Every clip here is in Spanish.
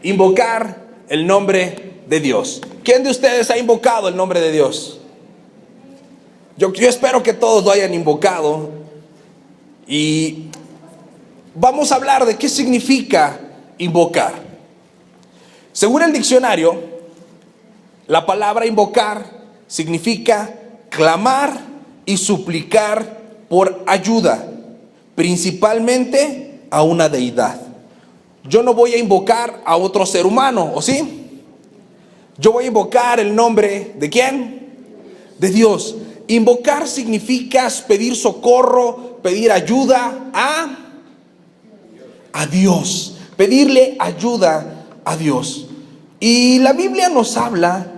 invocar el nombre de Dios. ¿Quién de ustedes ha invocado el nombre de Dios? Yo espero que todos lo hayan invocado. Y vamos a hablar de qué significa invocar. Según el diccionario, la palabra invocar significa clamar y suplicar por ayuda, principalmente a una deidad. Yo no voy a invocar a otro ser humano, ¿o sí? Yo voy a invocar el nombre ¿de quién? De Dios. Invocar significa pedir socorro, pedir ayuda a Dios, pedirle ayuda a Dios. Y la Biblia nos habla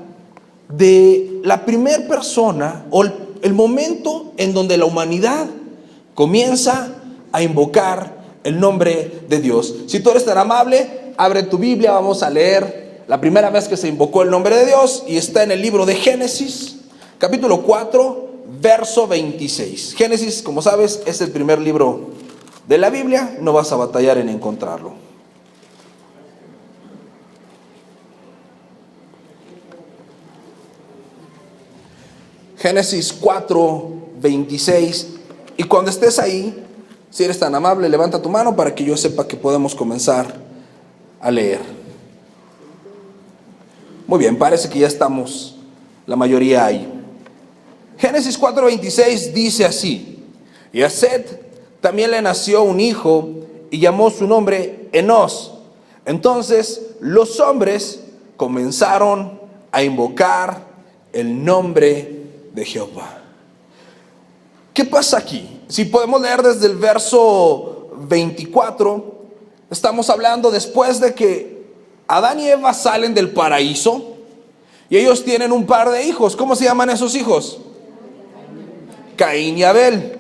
de la primera persona o el momento en donde la humanidad comienza a invocar el nombre de Dios. Si tú eres tan amable, abre tu Biblia, vamos a leer la primera vez que se invocó el nombre de Dios, y está en el libro de Génesis, capítulo 4, verso 26. Génesis, como sabes, es el primer libro de la Biblia, no vas a batallar en encontrarlo. Génesis 4, 26. Y cuando estés ahí, si eres tan amable, levanta tu mano para que yo sepa que podemos comenzar a leer. Muy bien, parece que ya estamos la mayoría ahí. Génesis 4:26 dice así: y a Set también le nació un hijo y llamó su nombre Enós. Entonces los hombres comenzaron a invocar el nombre de Jehová. ¿Qué pasa aquí? Si podemos leer desde el verso 24, estamos hablando después de que Adán y Eva salen del paraíso y ellos tienen un par de hijos. ¿Cómo se llaman esos hijos? Caín y Abel.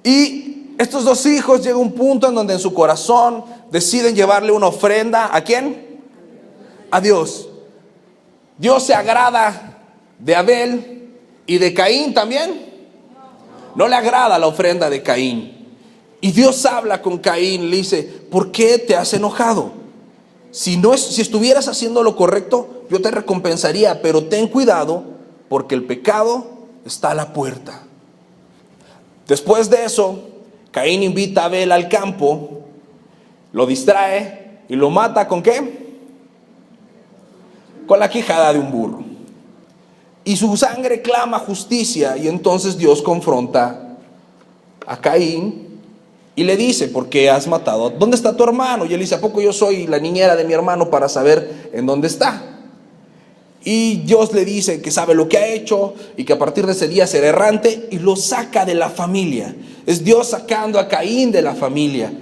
Y estos dos hijos llega un punto en donde en su corazón deciden llevarle una ofrenda. ¿A quién? A Dios. Dios se agrada de Abel y de Caín también. No le agrada la ofrenda de Caín. Y Dios habla con Caín, le dice: ¿por qué te has enojado? Si estuvieras haciendo lo correcto, yo te recompensaría, pero ten cuidado, porque el pecado está a la puerta. Después de eso, Caín invita a Abel al campo, lo distrae y lo mata. ¿Con qué? Con la quijada de un burro. Y su sangre clama justicia, y entonces Dios confronta a Caín y le dice: ¿por qué has matado? ¿Dónde está tu hermano? Y él dice: ¿a poco yo soy la niñera de mi hermano para saber en dónde está? Y Dios le dice que sabe lo que ha hecho y que a partir de ese día será errante, y lo saca de la familia. Es Dios sacando a Caín de la familia.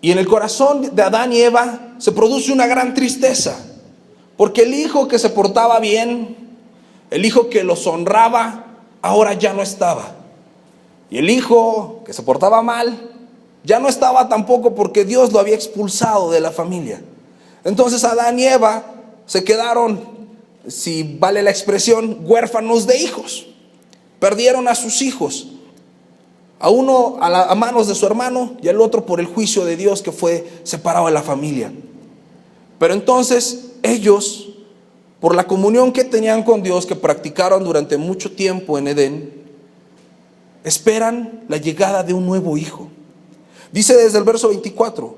Y en el corazón de Adán y Eva se produce una gran tristeza, porque el hijo que se portaba bien, el hijo que los honraba, ahora ya no estaba. Y el hijo que se portaba mal, ya no estaba tampoco, porque Dios lo había expulsado de la familia. Entonces Adán y Eva se quedaron, si vale la expresión, huérfanos de hijos. Perdieron a sus hijos, a uno a manos de su hermano y al otro por el juicio de Dios, que fue separado de la familia. Pero entonces ellos, por la comunión que tenían con Dios, que practicaron durante mucho tiempo en Edén, esperan la llegada de un nuevo hijo. Dice desde el verso 24: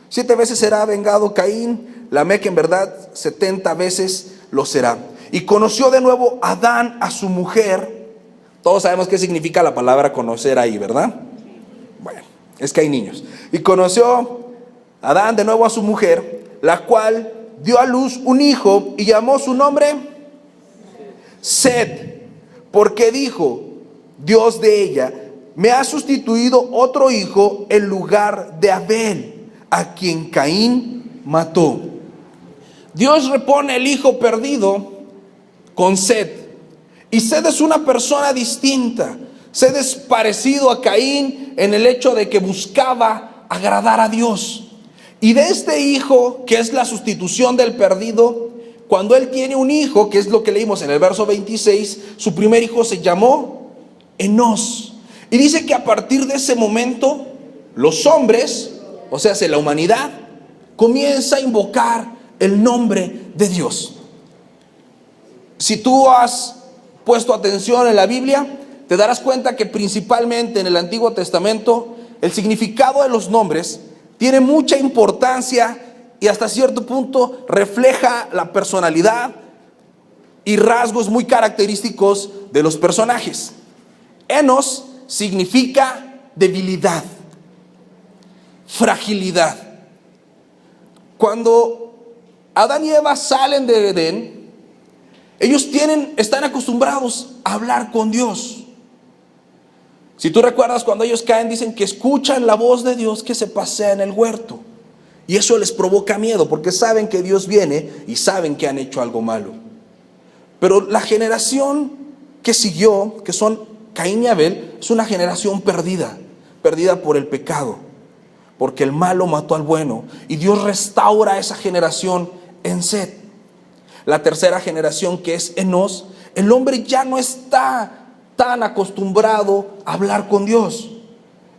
7 veces será vengado Caín, Lamec en verdad 70 veces lo será. Y conoció de nuevo Adán a su mujer. Todos sabemos qué significa la palabra conocer ahí, ¿verdad? Bueno, es que hay niños. Y conoció Adán de nuevo a su mujer, la cual dio a luz un hijo y llamó su nombre Set, porque dijo Dios de ella: me ha sustituido otro hijo en lugar de Abel, a quien Caín mató. Dios repone el hijo perdido con Set. Y Set es una persona distinta. Set es parecido a Caín en el hecho de que buscaba agradar a Dios. Y de este hijo, que es la sustitución del perdido, cuando él tiene un hijo, que es lo que leímos en el verso 26, su primer hijo se llamó Enós. Y dice que a partir de ese momento, los hombres, o sea, la humanidad, comienza a invocar el nombre de Dios. Si tú has puesto atención en la Biblia, te darás cuenta que principalmente en el Antiguo Testamento el significado de los nombres tiene mucha importancia y hasta cierto punto refleja la personalidad y rasgos muy característicos de los personajes. Enos significa debilidad, fragilidad. Cuando Adán y Eva salen de Edén, ellos están acostumbrados a hablar con Dios. Si tú recuerdas, cuando ellos caen, dicen que escuchan la voz de Dios que se pasea en el huerto. Y eso les provoca miedo, porque saben que Dios viene y saben que han hecho algo malo. Pero la generación que siguió, que son Caín y Abel, es una generación perdida por el pecado, porque el malo mató al bueno, y Dios restaura a esa generación en Set. La tercera generación, que es Enos, el hombre ya no está tan acostumbrado a hablar con Dios.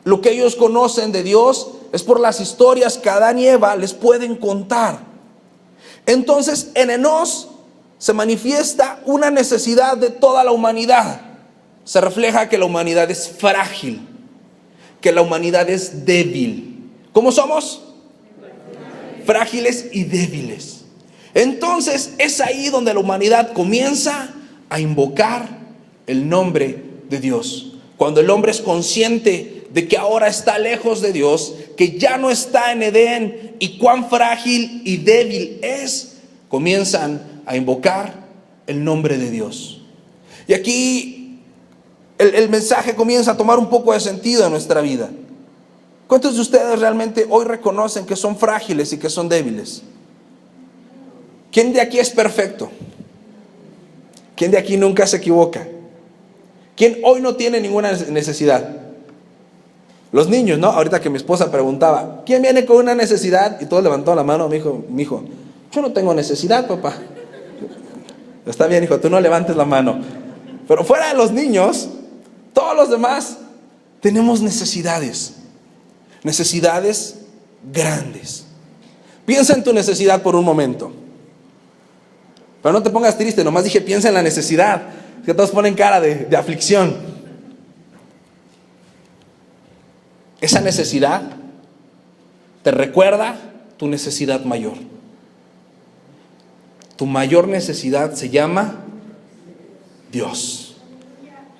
Lo que ellos conocen de Dios es por las historias que Adán y Eva les pueden contar. Entonces en Enos se manifiesta una necesidad de toda la humanidad. Se refleja que la humanidad es frágil, que la humanidad es débil. ¿Cómo somos? Frágiles y débiles. Entonces es ahí donde la humanidad comienza a invocar el nombre de Dios. Cuando el hombre es consciente de que ahora está lejos de Dios, que ya no está en Edén y cuán frágil y débil es, comienzan a invocar el nombre de Dios. Y aquí el mensaje comienza a tomar un poco de sentido en nuestra vida. ¿Cuántos de ustedes realmente hoy reconocen que son frágiles y que son débiles? ¿Quién de aquí es perfecto? ¿Quién de aquí nunca se equivoca? ¿Quién hoy no tiene ninguna necesidad? Los niños, ¿no? Ahorita que mi esposa preguntaba, ¿quién viene con una necesidad? Y todos levantaron la mano. Mi hijo, yo no tengo necesidad, papá. Está bien, hijo, tú no levantes la mano. Pero fuera de los niños, todos los demás tenemos necesidades. Necesidades grandes. Piensa en tu necesidad por un momento. Pero no te pongas triste, nomás dije piensa en la necesidad. Que todos ponen cara de aflicción. Esa necesidad te recuerda tu necesidad mayor. Tu mayor necesidad se llama Dios.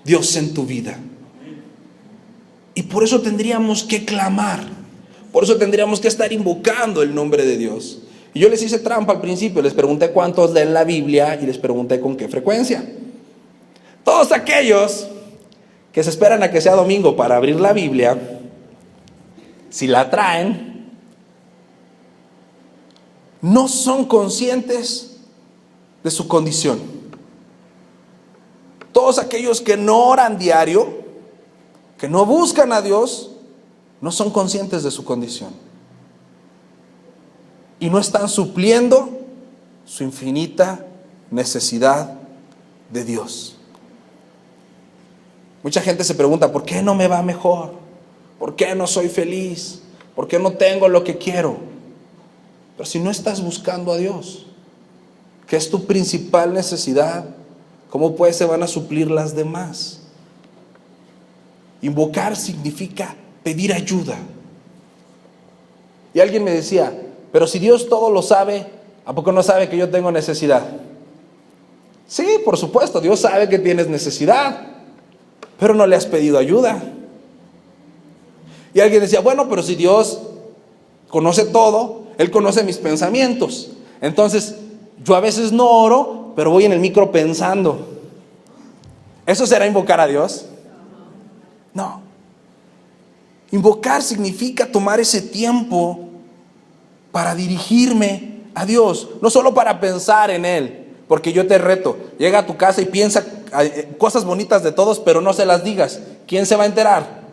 Dios en tu vida. Y por eso tendríamos que clamar. Por eso tendríamos que estar invocando el nombre de Dios. Y yo les hice trampa al principio. Les pregunté cuántos leen la Biblia y les pregunté con qué frecuencia. Todos aquellos que se esperan a que sea domingo para abrir la Biblia, si la traen, no son conscientes de su condición. Todos aquellos que no oran diario, que no buscan a Dios, no son conscientes de su condición. Y no están supliendo su infinita necesidad de Dios. Mucha gente se pregunta, ¿por qué no me va mejor? ¿Por qué no soy feliz? ¿Por qué no tengo lo que quiero? Pero si no estás buscando a Dios, que es tu principal necesidad, ¿cómo pues se van a suplir las demás? Invocar significa pedir ayuda. Y alguien me decía, pero si Dios todo lo sabe, ¿a poco no sabe que yo tengo necesidad? Sí, por supuesto, Dios sabe que tienes necesidad, pero no le has pedido ayuda. Y alguien decía, bueno, pero si Dios conoce todo, Él conoce mis pensamientos. Entonces, yo a veces no oro, pero voy en el micro pensando. ¿Eso será invocar a Dios? No. Invocar significa tomar ese tiempo para dirigirme a Dios, no solo para pensar en Él. Porque yo te reto, llega a tu casa y piensa cosas bonitas de todos, pero no se las digas. ¿Quién se va a enterar?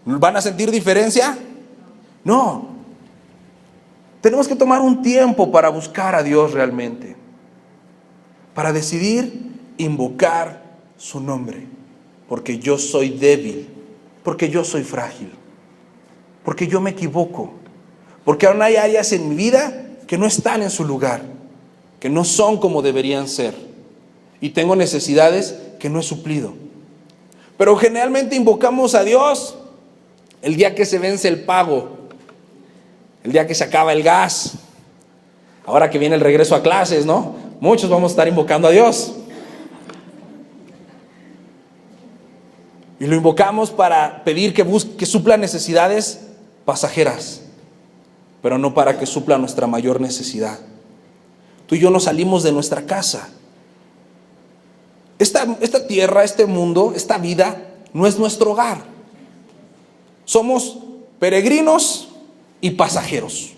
¿Van a sentir diferencia? No. Tenemos que tomar un tiempo para buscar a Dios realmente, para decidir invocar su nombre, porque yo soy débil, porque yo soy frágil, porque yo me equivoco, Porque aún hay áreas en mi vida que no están en su lugar, que no son como deberían ser. Y tengo necesidades que no he suplido. Pero generalmente invocamos a Dios el día que se vence el pago, el día que se acaba el gas, ahora que viene el regreso a clases, ¿no? Muchos vamos a estar invocando a Dios. Y lo invocamos para pedir que supla necesidades pasajeras, pero no para que supla nuestra mayor necesidad. Tú y yo nos salimos de nuestra casa. Esta tierra, este mundo, esta vida no es nuestro hogar. Somos peregrinos y pasajeros.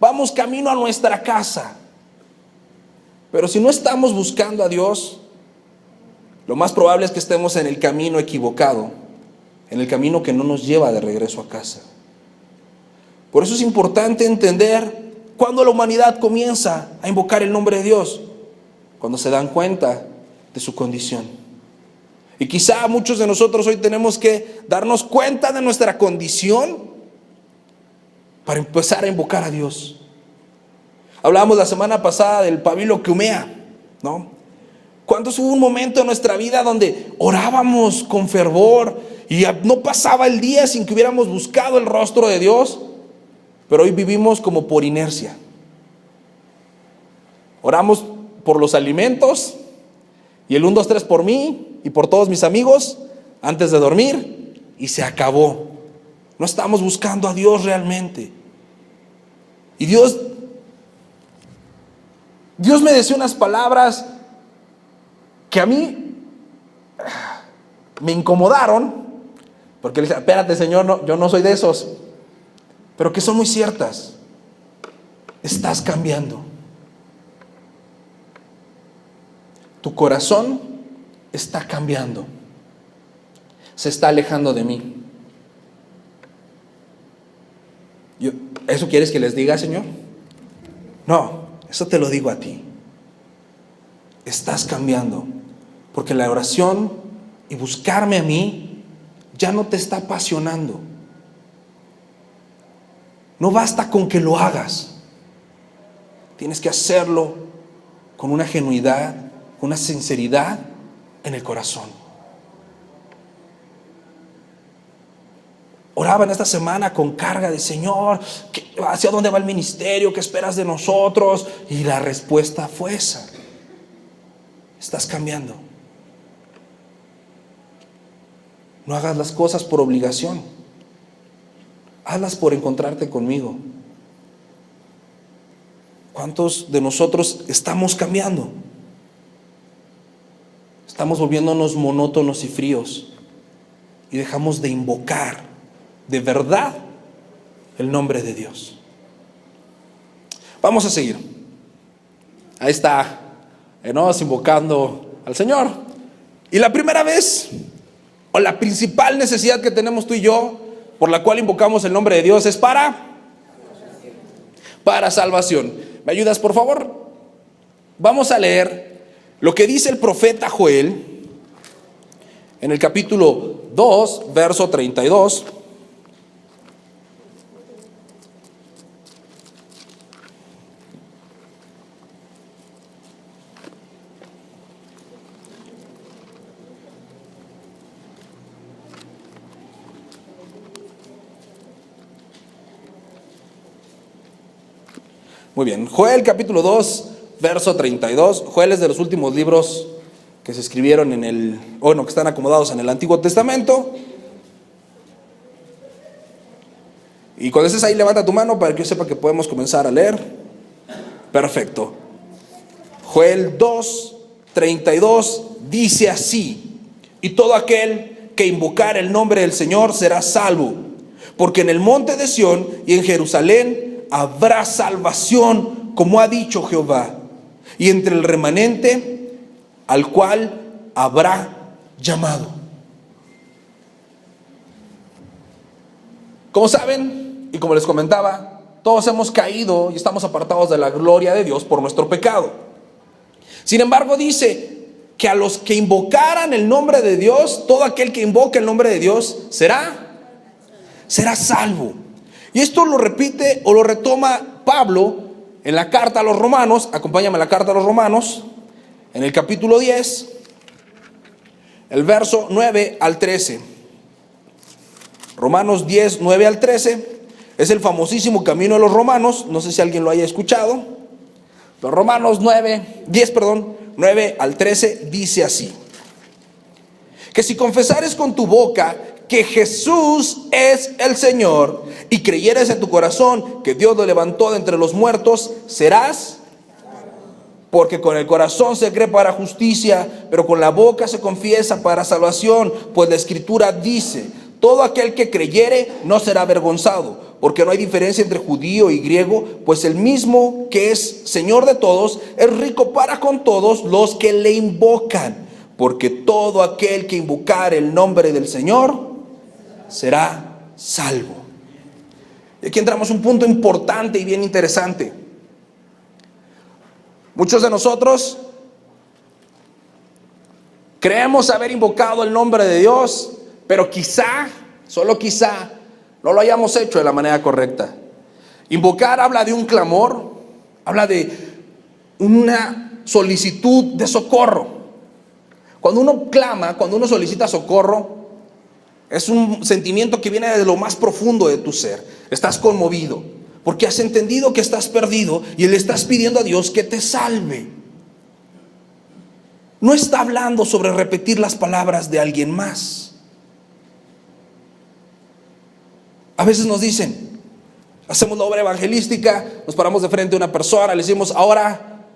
Vamos camino a nuestra casa. Pero si no estamos buscando a Dios, lo más probable es que estemos en el camino equivocado, en el camino que no nos lleva de regreso a casa. Por eso es importante entender cuándo la humanidad comienza a invocar el nombre de Dios, cuando se dan cuenta de su condición. Y quizá muchos de nosotros hoy tenemos que darnos cuenta de nuestra condición para empezar a invocar a Dios. Hablábamos la semana pasada del pabilo que humea, ¿no? ¿Cuántos hubo un momento en nuestra vida donde orábamos con fervor y no pasaba el día sin que hubiéramos buscado el rostro de Dios? Pero hoy vivimos como por inercia. Oramos por los alimentos y el 1, 2, 3 por mí y por todos mis amigos antes de dormir y se acabó. No estamos buscando a Dios realmente. Y Dios me decía unas palabras que a mí me incomodaron, porque le dije, espérate Señor, no, yo no soy de esos, pero que son muy ciertas. Estás cambiando. Tu corazón está cambiando. Se está alejando de mí. ¿Eso quieres que les diga, Señor? No, eso te lo digo a ti. Estás cambiando. Porque la oración y buscarme a mí ya no te está apasionando. No basta con que lo hagas. Tienes que hacerlo con una genuidad, con una sinceridad en el corazón. Oraba en esta semana con carga de Señor, ¿hacia dónde va el ministerio? ¿Qué esperas de nosotros? Y la respuesta fue esa. Estás cambiando. No hagas las cosas por obligación. Hazlas por encontrarte conmigo. ¿Cuántos de nosotros estamos cambiando? Estamos volviéndonos monótonos y fríos y dejamos de invocar de verdad el nombre de Dios. Vamos a seguir. Ahí está, nos invocando al Señor. Y la primera vez, o la principal necesidad que tenemos tú y yo, por la cual invocamos el nombre de Dios, es para salvación. ¿Me ayudas, por favor? Vamos a leer lo que dice el profeta Joel en el capítulo 2, verso 32. Muy bien, Joel capítulo 2, verso 32. Joel es de los últimos libros que se escribieron que están acomodados en el Antiguo Testamento. Y cuando estés ahí, levanta tu mano para que yo sepa que podemos comenzar a leer. Perfecto. Joel 2, 32 dice así: y todo aquel que invocar el nombre del Señor será salvo, porque en el monte de Sión y en Jerusalén habrá salvación, como ha dicho Jehová, y entre el remanente al cual habrá llamado. Como saben, y como les comentaba, todos hemos caído y estamos apartados de la gloria de Dios por nuestro pecado. Sin embargo, dice que a los que invocaran el nombre de Dios, todo aquel que invoque el nombre de Dios será salvo. Y esto lo repite o lo retoma Pablo en la carta a los Romanos. Acompáñame a la carta a los Romanos, en el capítulo 10, el verso 9 al 13. Romanos 10, 9 al 13. Es el famosísimo camino de los romanos. No sé si alguien lo haya escuchado. Los Romanos 9 al 13 dice así: que si confesares con tu boca que Jesús es el Señor y creyeres en tu corazón que Dios lo levantó de entre los muertos, serás. Porque con el corazón se cree para justicia, pero con la boca se confiesa para salvación. Pues la Escritura dice: todo aquel que creyere no será avergonzado, porque no hay diferencia entre judío y griego, pues el mismo que es Señor de todos es rico para con todos los que le invocan. Porque todo aquel que invocare el nombre del Señor será salvo. Y aquí entramos a un punto importante y bien interesante. Muchos de nosotros creemos haber invocado el nombre de Dios, pero quizá, solo quizá, no lo hayamos hecho de la manera correcta. Invocar habla de un clamor, habla de una solicitud de socorro. Cuando uno clama, cuando uno solicita socorro, es un sentimiento que viene de lo más profundo de tu ser. Estás conmovido porque has entendido que estás perdido y le estás pidiendo a Dios que te salve. No está hablando sobre repetir las palabras de alguien más. A veces nos dicen, hacemos la obra evangelística, nos paramos de frente a una persona, le decimos: ahora,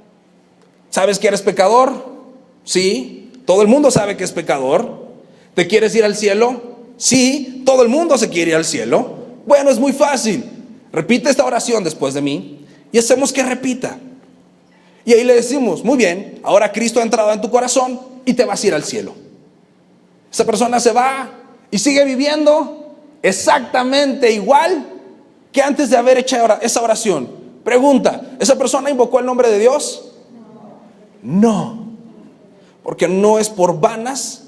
¿sabes que eres pecador? Sí, todo el mundo sabe que es pecador. ¿Te quieres ir al cielo? Sí, todo el mundo se quiere ir al cielo. Bueno, es muy fácil. Repite esta oración después de mí y hacemos que repita. Y ahí le decimos: muy bien, ahora Cristo ha entrado en tu corazón y te vas a ir al cielo. Esa persona se va y sigue viviendo exactamente igual que antes de haber hecho esa oración. Pregunta: ¿esa persona invocó el nombre de Dios? No, porque no es por vanas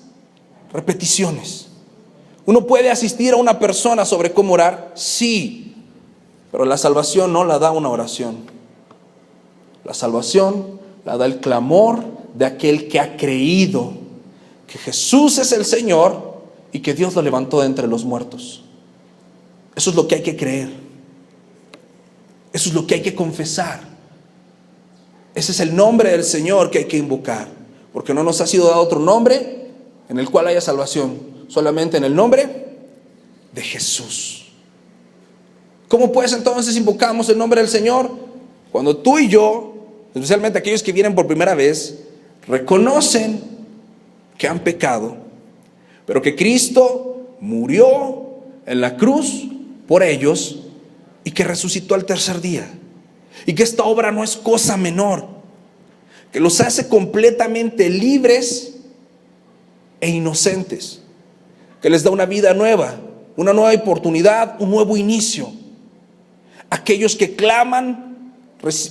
repeticiones. Uno puede asistir a una persona sobre cómo orar, sí, pero la salvación no la da una oración. La salvación la da el clamor de aquel que ha creído que Jesús es el Señor y que Dios lo levantó de entre los muertos. Eso es lo que hay que creer. Eso es lo que hay que confesar. Ese es el nombre del Señor que hay que invocar, porque no nos ha sido dado otro nombre en el cual haya salvación, solamente en el nombre de Jesús. ¿Cómo pues entonces invocamos el nombre del Señor? Cuando tú y yo, especialmente aquellos que vienen por primera vez, reconocen que han pecado, pero que Cristo murió en la cruz por ellos y que resucitó al tercer día, y que esta obra no es cosa menor, que los hace completamente libres e inocentes, que les da una vida nueva, una nueva oportunidad, un nuevo inicio. Aquellos que claman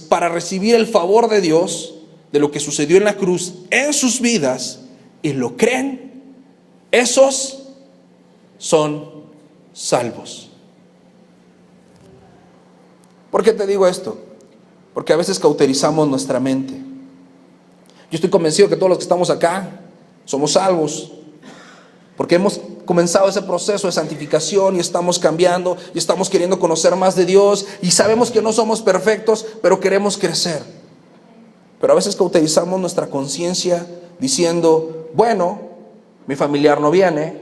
para recibir el favor de Dios, de lo que sucedió en la cruz en sus vidas, y lo creen, esos son salvos. ¿Por qué te digo esto? Porque a veces cauterizamos nuestra mente. Yo estoy convencido que todos los que estamos acá somos salvos, porque hemos comenzado ese proceso de santificación y estamos cambiando y estamos queriendo conocer más de Dios, y sabemos que no somos perfectos, pero queremos crecer. Pero a veces cauterizamos nuestra conciencia diciendo: bueno, mi familiar no viene,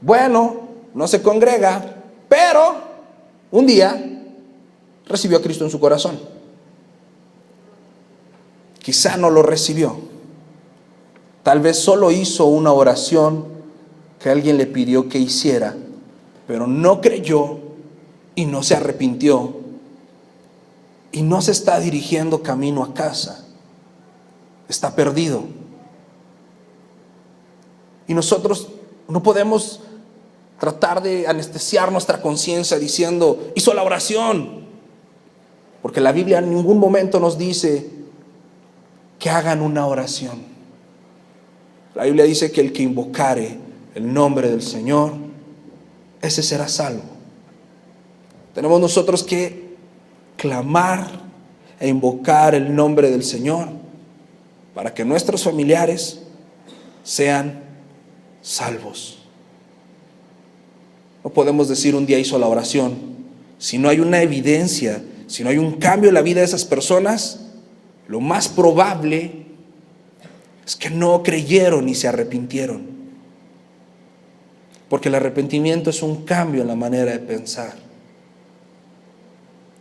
bueno, no se congrega, pero un día recibió a Cristo en su corazón. Quizá no lo recibió. Tal vez solo hizo una oración que alguien le pidió que hiciera, pero no creyó y no se arrepintió y no se está dirigiendo camino a casa. Está perdido. Y nosotros no podemos tratar de anestesiar nuestra conciencia diciendo: hizo la oración, porque la Biblia en ningún momento nos dice que hagan una oración. La Biblia dice que el que invocare el nombre del Señor, ese será salvo. Tenemos nosotros que clamar e invocar el nombre del Señor para que nuestros familiares sean salvos. No podemos decir un día hizo la oración. Si no hay una evidencia, si no hay un cambio en la vida de esas personas, lo más probable es que no creyeron ni se arrepintieron. Porque el arrepentimiento es un cambio en la manera de pensar.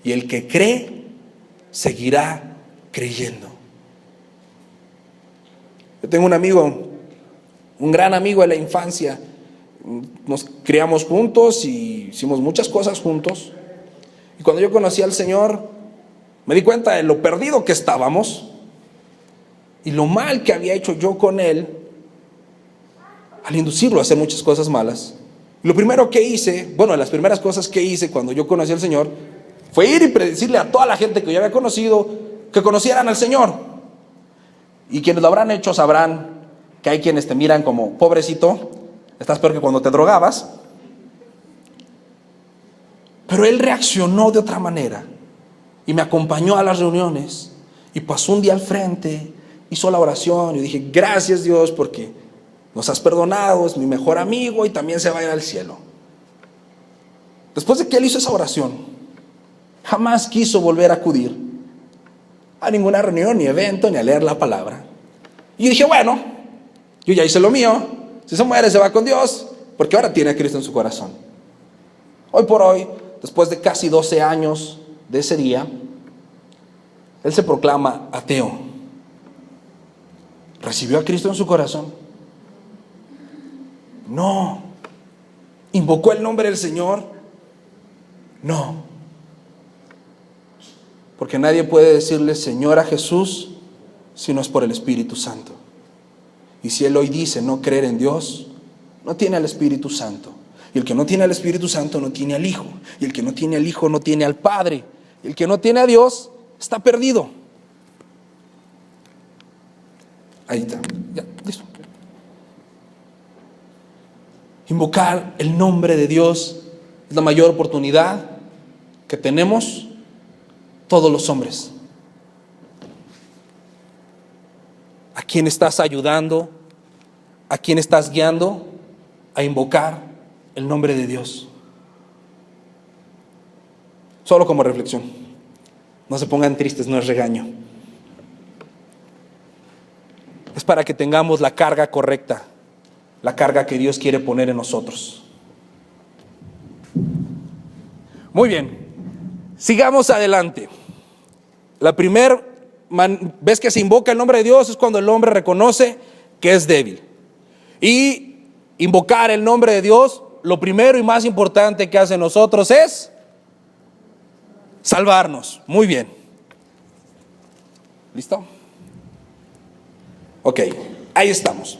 Y el que cree, seguirá creyendo. Yo tengo un amigo, un gran amigo de la infancia. Nos criamos juntos y hicimos muchas cosas juntos. Y cuando yo conocí al Señor, me di cuenta de lo perdido que estábamos y lo mal que había hecho yo con él al inducirlo a hacer muchas cosas malas. Y lo primero que hice, bueno, las primeras cosas que hice cuando yo conocí al Señor, fue ir y predecirle a toda la gente que yo había conocido que conocieran al Señor. Y quienes lo habrán hecho sabrán que hay quienes te miran como pobrecito, estás peor que cuando te drogabas. Pero él reaccionó de otra manera y me acompañó a las reuniones y pasó un día al frente, hizo la oración y dije, gracias Dios porque nos has perdonado, es mi mejor amigo y también se va a ir al cielo. Después de que él hizo esa oración, jamás quiso volver a acudir a ninguna reunión, ni evento, ni a leer la palabra. Y yo dije, bueno, yo ya hice lo mío, si se muere se va con Dios, porque ahora tiene a Cristo en su corazón. Hoy por hoy, después de casi 12 años de ese día, él se proclama ateo. ¿Recibió a Cristo en su corazón? No. ¿Invocó el nombre del Señor? No. Porque nadie puede decirle Señor a Jesús si no es por el Espíritu Santo. Y si él hoy dice no creer en Dios, no tiene al Espíritu Santo. Y el que no tiene al Espíritu Santo no tiene al Hijo. Y el que no tiene al Hijo no tiene al Padre. Y el que no tiene a Dios está perdido. Ahí está. Ya, listo. Invocar el nombre de Dios es la mayor oportunidad que tenemos todos los hombres. ¿A quién estás ayudando? ¿A quién estás guiando a invocar el nombre de Dios? Solo como reflexión. No se pongan tristes, no es regaño. Es para que tengamos la carga correcta, la carga que Dios quiere poner en nosotros. Muy bien, sigamos adelante. La primera vez que se invoca el nombre de Dios es cuando el hombre reconoce que es débil. Y invocar el nombre de Dios, lo primero y más importante que hace nosotros es salvarnos. Muy bien. ¿Listo? Ok, ahí estamos.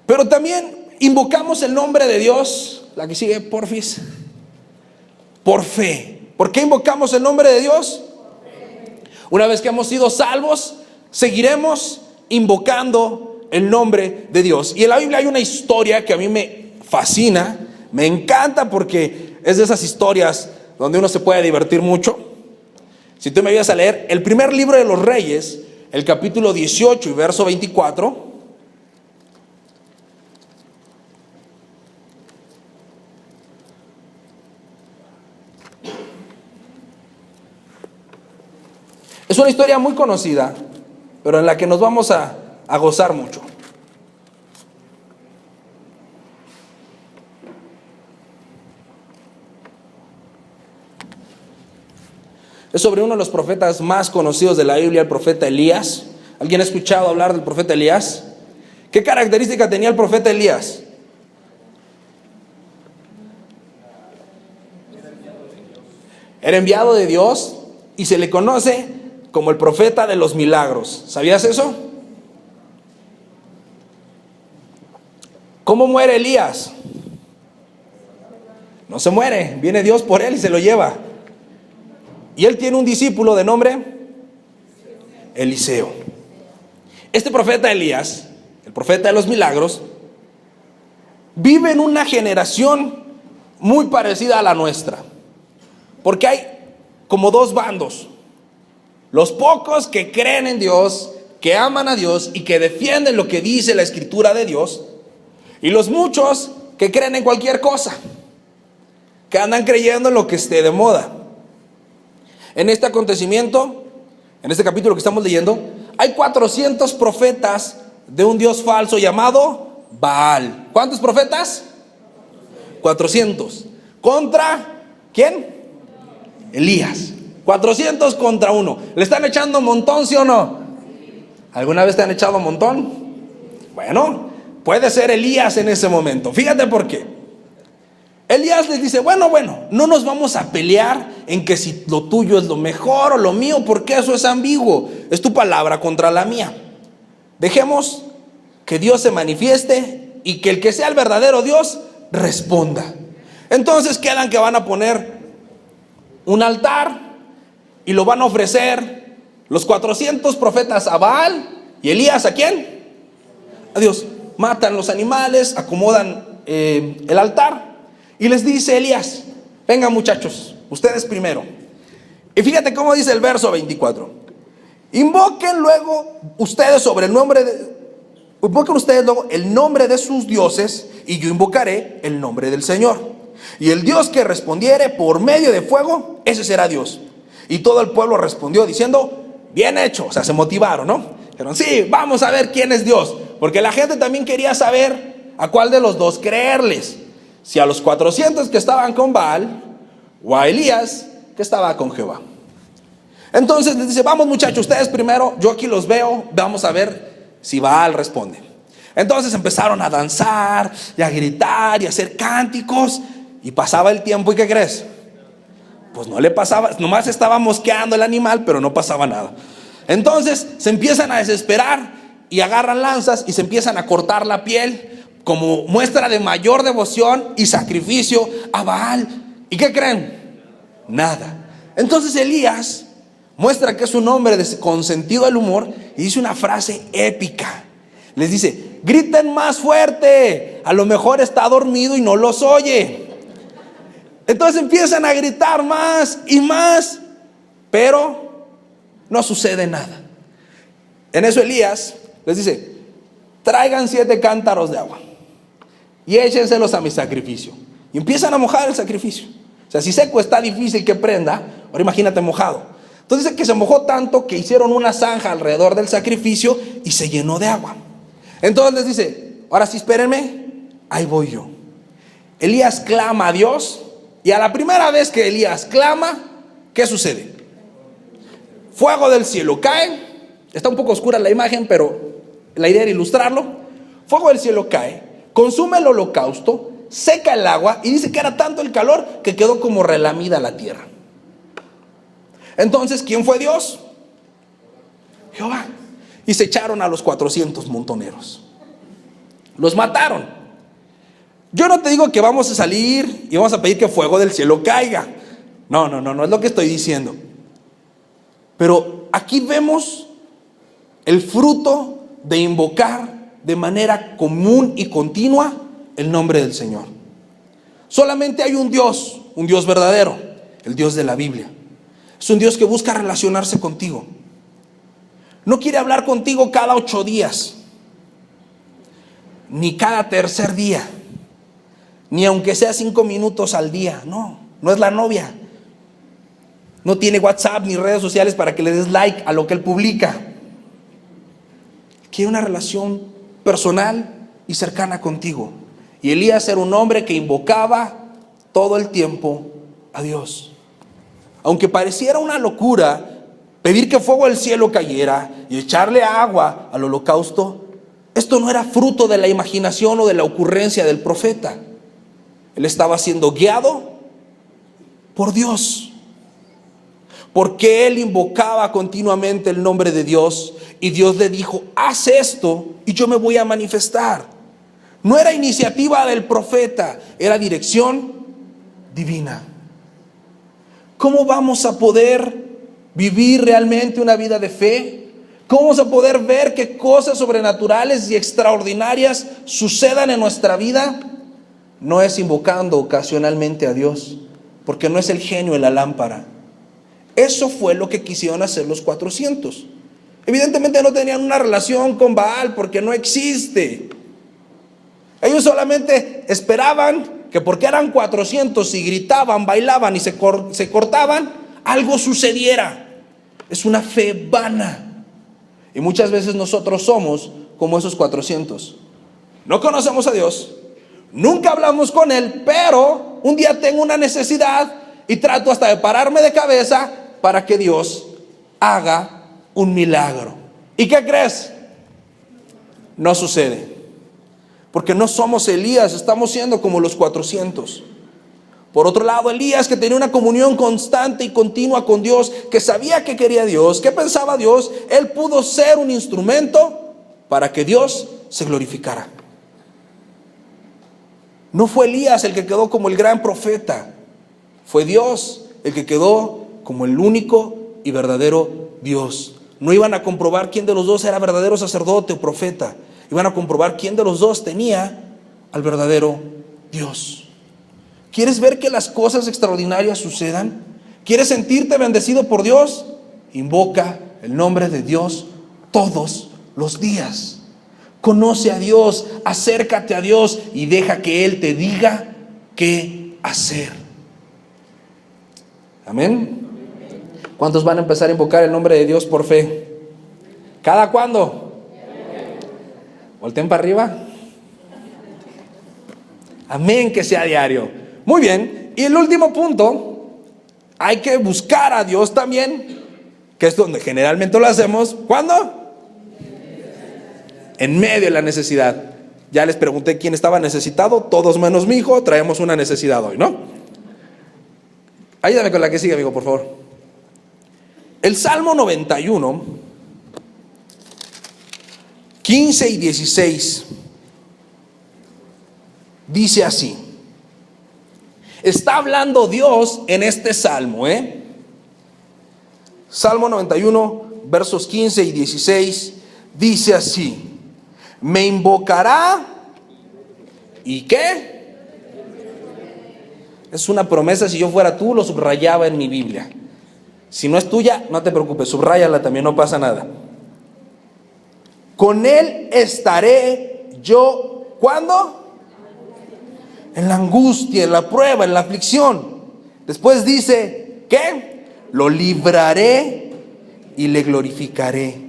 Pero también invocamos el nombre de Dios, la que sigue, porfis, por fe. ¿Por qué invocamos el nombre de Dios? Una vez que hemos sido salvos, seguiremos invocando el nombre de Dios. Y en la Biblia hay una historia que a mí me fascina, me encanta porque es de esas historias donde uno se puede divertir mucho. Si tú me ayudas a leer el primer libro de los Reyes, el capítulo 18 y verso 24. Es una historia muy conocida, pero en la que nos vamos a gozar mucho. Es sobre uno de los profetas más conocidos de la Biblia, el profeta Elías. ¿Alguien ha escuchado hablar del profeta Elías? ¿Qué característica tenía el profeta Elías? Era enviado de Dios y se le conoce como el profeta de los milagros. ¿Sabías eso? ¿Cómo muere Elías? No se muere, viene Dios por él y se lo lleva. Y él tiene un discípulo de nombre Eliseo. Este profeta Elías, el profeta de los milagros, vive en una generación muy parecida a la nuestra. Porque hay como dos bandos. Los pocos que creen en Dios, que aman a Dios y que defienden lo que dice la Escritura de Dios. Y los muchos que creen en cualquier cosa, que andan creyendo en lo que esté de moda. En este acontecimiento, en este capítulo que estamos leyendo, hay 400 profetas de un Dios falso llamado Baal. ¿Cuántos profetas? 400. ¿Contra quién? Elías. 400 contra uno. ¿Le están echando un montón, sí o no? ¿Alguna vez te han echado un montón? Bueno, puede ser Elías en ese momento. Fíjate por qué. Elías les dice, bueno, no nos vamos a pelear en que si lo tuyo es lo mejor o lo mío, porque eso es ambiguo. Es tu palabra contra la mía. Dejemos que Dios se manifieste y que el que sea el verdadero Dios responda. Entonces quedan que van a poner un altar y lo van a ofrecer los 400 profetas a Baal. ¿Y Elías a quién? A Dios. Matan los animales, acomodan el altar. Y les dice Elías, vengan muchachos, ustedes primero. Y fíjate cómo dice el verso 24. Invoquen luego ustedes el nombre de sus dioses, y yo invocaré el nombre del Señor. Y el Dios que respondiere por medio de fuego, ese será Dios. Y todo el pueblo respondió diciendo, bien hecho. O sea, se motivaron, ¿no? Dijeron, sí, vamos a ver quién es Dios. Porque la gente también quería saber a cuál de los dos creerles. Si a los 400 que estaban con Baal, o a Elías que estaba con Jehová. Entonces les dice, vamos muchachos, ustedes primero, yo aquí los veo, vamos a ver si Baal responde. Entonces empezaron a danzar y a gritar y a hacer cánticos. Y pasaba el tiempo, ¿y qué crees? Pues no le pasaba, nomás estaba mosqueando el animal, pero no pasaba nada. Entonces se empiezan a desesperar y agarran lanzas y se empiezan a cortar la piel como muestra de mayor devoción y sacrificio a Baal. ¿Y qué creen? Nada. Entonces Elías muestra que es un hombre con sentido del humor y dice una frase épica. Les dice, griten más fuerte, a lo mejor está dormido y no los oye. Entonces empiezan a gritar más y más, pero no sucede nada. En eso Elías les dice, traigan 7 cántaros de agua y échenselos a mi sacrificio. Y empiezan a mojar el sacrificio. O sea, si seco está difícil que prenda, ahora imagínate mojado. Entonces dice que se mojó tanto que hicieron una zanja alrededor del sacrificio y se llenó de agua. Entonces les dice, ahora sí espérenme, ahí voy yo. Elías clama a Dios, y a la primera vez que Elías clama, ¿qué sucede? Fuego del cielo cae. Está un poco oscura la imagen, pero la idea era ilustrarlo. Fuego del cielo cae, consume el holocausto, seca el agua, y dice que era tanto el calor que quedó como relamida la tierra. Entonces, ¿quién fue Dios? Jehová. Y se echaron a los 400 montoneros. Los mataron. Yo no te digo que vamos a salir y vamos a pedir que fuego del cielo caiga. No es lo que estoy diciendo. Pero aquí vemos el fruto de invocar de manera común y continua el nombre del Señor. Solamente hay un Dios verdadero, el Dios de la Biblia. Es un Dios que busca relacionarse contigo. No quiere hablar contigo cada 8 días, ni cada tercer día, ni aunque sea 5 minutos al día. No es la novia. No tiene WhatsApp ni redes sociales para que le des like a lo que él publica. Quiere una relación personal y cercana contigo. Y Elías era un hombre que invocaba todo el tiempo a Dios. Aunque pareciera una locura pedir que fuego del cielo cayera y echarle agua al holocausto, esto no era fruto de la imaginación o de la ocurrencia del profeta. Él estaba siendo guiado por Dios, porque él invocaba continuamente el nombre de Dios, y Dios le dijo, haz esto y yo me voy a manifestar. No era iniciativa del profeta, era dirección divina. ¿Cómo vamos a poder vivir realmente una vida de fe? ¿Cómo vamos a poder ver que cosas sobrenaturales y extraordinarias sucedan en nuestra vida? No es invocando ocasionalmente a Dios, porque no es el genio en la lámpara. Eso fue lo que quisieron hacer los 400. Evidentemente no tenían una relación con Baal, porque no existe. Ellos solamente esperaban que porque eran 400 y gritaban, bailaban y se cortaban, algo sucediera. Es una fe vana. Y muchas veces nosotros somos como esos 400. No conocemos a Dios, nunca hablamos con Él, pero un día tengo una necesidad y trato hasta de pararme de cabeza para que Dios haga un milagro. ¿Y qué crees? No sucede. Porque no somos Elías, estamos siendo como los 400. Por otro lado, Elías, que tenía una comunión constante y continua con Dios, que sabía que quería Dios, que pensaba Dios, él pudo ser un instrumento para que Dios se glorificara. No fue Elías el que quedó como el gran profeta, fue Dios el que quedó como el único y verdadero Dios. No iban a comprobar quién de los dos era verdadero sacerdote o profeta, iban a comprobar quién de los dos tenía al verdadero Dios. ¿Quieres ver que las cosas extraordinarias sucedan? ¿Quieres sentirte bendecido por Dios? Invoca el nombre de Dios todos los días. Conoce a Dios, acércate a Dios y deja que Él te diga qué hacer. Amén. ¿Cuántos van a empezar a invocar el nombre de Dios por fe? ¿Cada cuándo? Volteen para arriba. Amén, que sea diario. Muy bien. Y el último punto, hay que buscar a Dios también, que es donde generalmente lo hacemos. ¿Cuándo? En medio de la necesidad. Ya les pregunté quién estaba necesitado, todos menos mi hijo, traemos una necesidad hoy, ¿no? Ayúdame con la que sigue, amigo, por favor. El Salmo 91, 15 y 16, dice así. Está hablando Dios en este salmo, Salmo 91, versos 15 y 16, dice así. Me invocará, ¿y qué? Es una promesa, si yo fuera tú, lo subrayaba en mi Biblia. Si no es tuya, no te preocupes, subráyala también, no pasa nada. Con Él estaré yo, ¿cuándo? En la angustia, en la prueba, en la aflicción. Después dice, ¿qué? Lo libraré y le glorificaré.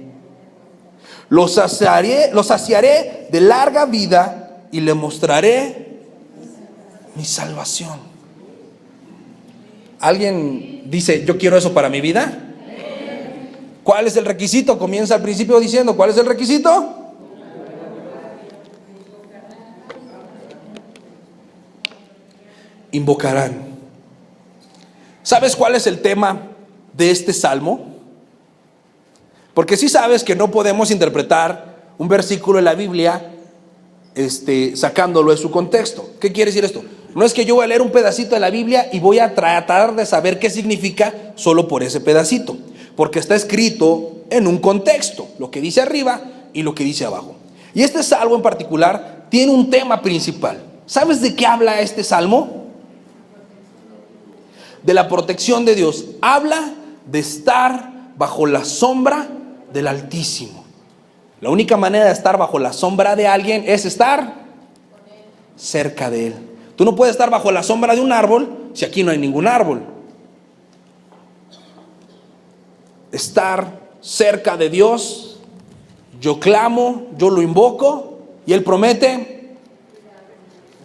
Lo saciaré de larga vida y le mostraré mi salvación. ¿Alguien dice, yo quiero eso para mi vida? ¿Cuál es el requisito? Comienza al principio diciendo, ¿cuál es el requisito? Invocarán. ¿Sabes cuál es el tema de este salmo? Porque sí sabes que no podemos interpretar un versículo de la Biblia sacándolo de su contexto. ¿Qué quiere decir esto? No es que yo voy a leer un pedacito de la Biblia y voy a tratar de saber qué significa solo por ese pedacito, porque está escrito en un contexto, lo que dice arriba y lo que dice abajo. Y este salmo en particular tiene un tema principal. ¿Sabes de qué habla este salmo? De la protección de Dios. Habla de estar bajo la sombra del Altísimo. La única manera de estar bajo la sombra de alguien es estar cerca de Él. Tú no puedes estar bajo la sombra de un árbol si aquí no hay ningún árbol. Estar cerca de Dios, yo clamo, yo lo invoco y Él promete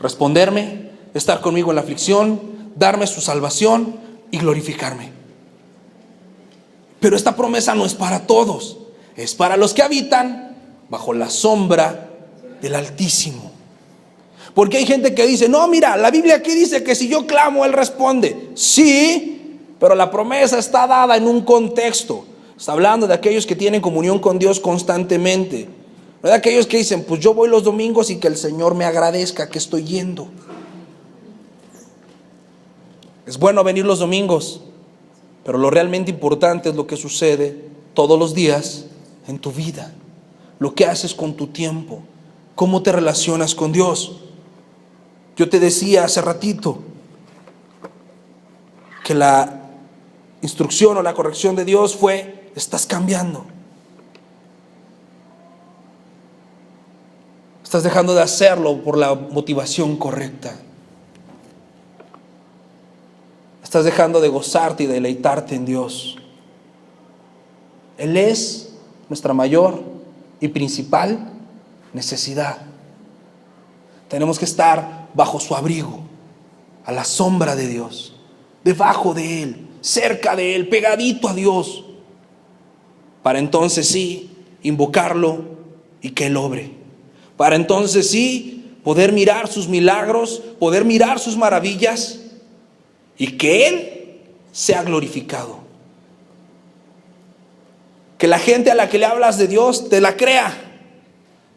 responderme, estar conmigo en la aflicción, darme su salvación y glorificarme. Pero esta promesa no es para todos, es para los que habitan bajo la sombra del Altísimo. Porque hay gente que dice, no, mira, la Biblia aquí dice que si yo clamo, Él responde. Sí, pero la promesa está dada en un contexto. Está hablando de aquellos que tienen comunión con Dios constantemente. No de aquellos que dicen, pues yo voy los domingos y que el Señor me agradezca que estoy yendo. Es bueno venir los domingos, pero lo realmente importante es lo que sucede todos los días en tu vida. Lo que haces con tu tiempo, cómo te relacionas con Dios. Yo te decía hace ratito, que la instrucción o la corrección de Dios fue: estás cambiando. Estás dejando de hacerlo por la motivación correcta. Estás dejando de gozarte y deleitarte en Dios. Él es nuestra mayor y principal necesidad. Tenemos que estar bajo su abrigo, a la sombra de Dios, debajo de Él, cerca de Él, pegadito a Dios, para entonces sí invocarlo y que Él obre. Para entonces sí poder mirar sus milagros, poder mirar sus maravillas y que Él sea glorificado. Que la gente a la que le hablas de Dios te la crea.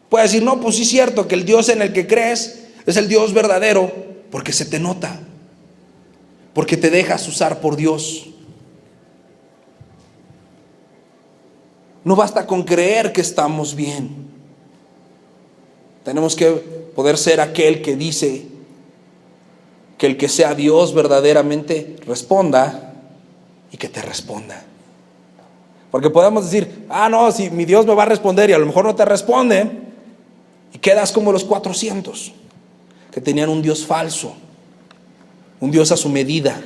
Puede decir: no, pues sí es cierto que el Dios en el que crees es el Dios verdadero, porque se te nota, porque te dejas usar por Dios. No basta con creer que estamos bien. Tenemos que poder ser aquel que dice que el que sea Dios verdaderamente responda y que te responda. Porque podemos decir: no, si mi Dios me va a responder, y a lo mejor no te responde, y quedas como los 400 que tenían un Dios falso, un Dios a su medida.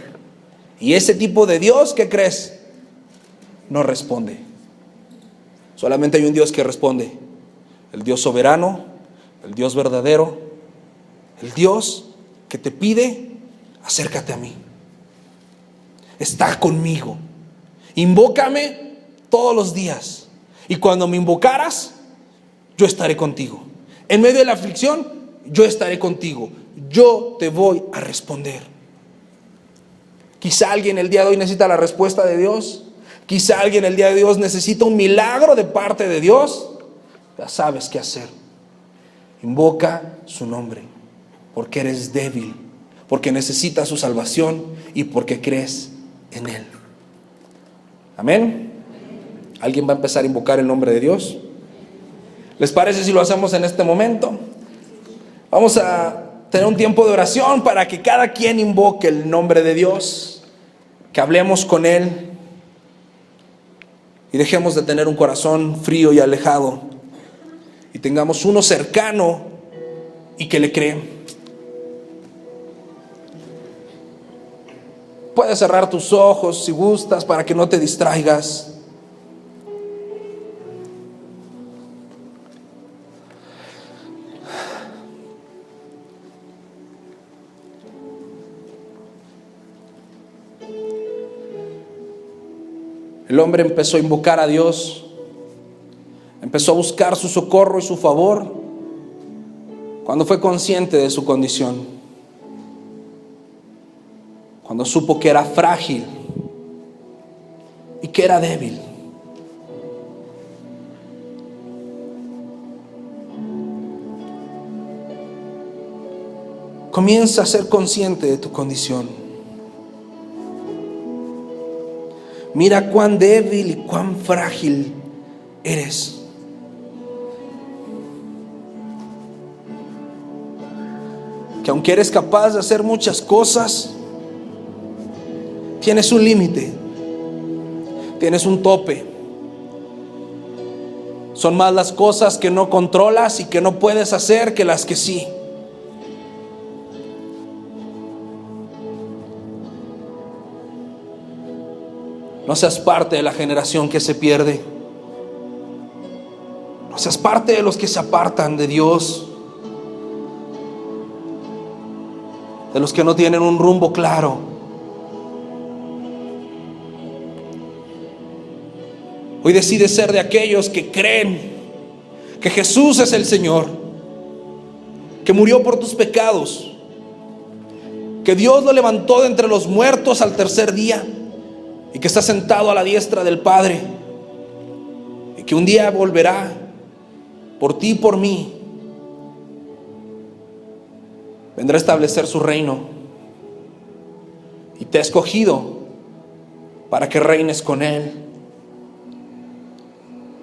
Y ese tipo de Dios, ¿qué crees? No responde. Solamente hay un Dios que responde: el Dios soberano, el Dios verdadero, el Dios que te pide: acércate a mí, está conmigo, invócame todos los días, y cuando me invocaras, yo estaré contigo. En medio de la aflicción, yo estaré contigo. Yo te voy a responder. Quizá alguien el día de hoy necesita la respuesta de Dios. Quizá alguien el día de hoy necesita un milagro de parte de Dios. Ya sabes qué hacer. Invoca su nombre, porque eres débil, porque necesitas su salvación y porque crees en Él. Amén. ¿Alguien va a empezar a invocar el nombre de Dios? ¿Les parece si lo hacemos en este momento? Vamos a tener un tiempo de oración para que cada quien invoque el nombre de Dios, que hablemos con Él y dejemos de tener un corazón frío y alejado y tengamos uno cercano y que le cree. Puedes cerrar tus ojos si gustas para que no te distraigas. El hombre empezó a invocar a Dios, empezó a buscar su socorro y su favor cuando fue consciente de su condición, cuando supo que era frágil y que era débil. Comienza a ser consciente de tu condición. Mira cuán débil y cuán frágil eres. Que aunque eres capaz de hacer muchas cosas, tienes un límite, tienes un tope. Son más las cosas que no controlas y que no puedes hacer que las que sí. No seas parte de la generación que se pierde. No seas parte de los que se apartan de Dios, de los que no tienen un rumbo claro. Hoy decide ser de aquellos que creen que Jesús es el Señor, que murió por tus pecados, que Dios lo levantó de entre los muertos al tercer día y que está sentado a la diestra del Padre, y que un día volverá por ti y por mí. Vendrá a establecer su reino y te ha escogido para que reines con Él.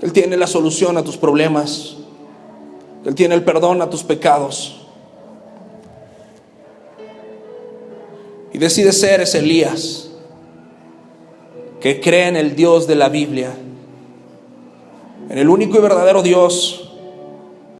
Él tiene la solución a tus problemas. Él tiene el perdón a tus pecados. Y decide ser ese Elías que cree en el Dios de la Biblia, en el único y verdadero Dios,